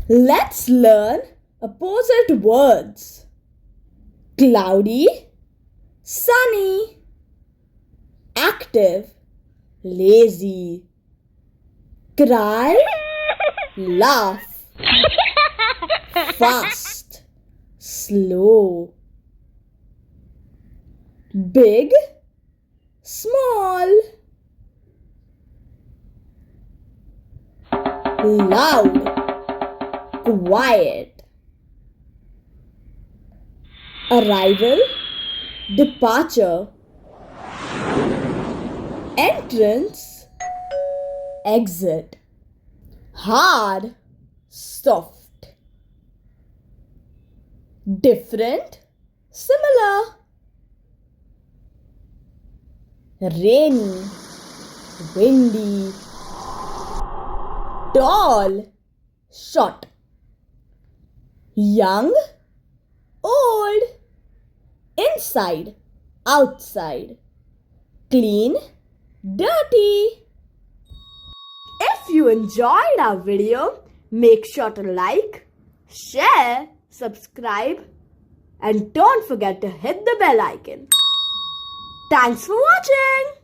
Let's learn opposite words. Cloudy, sunny. Active, lazy. Cry, laugh. Fast, slow. Big, small. Loud, quiet. Arrival, departure. Entrance, exit. Hard, soft. Different, similar. Rainy, windy. Tall, short. Young, old. Inside, outside. Clean, dirty. If you enjoyed our video, make sure to like, share, subscribe, and don't forget to hit the bell icon. Thanks for watching.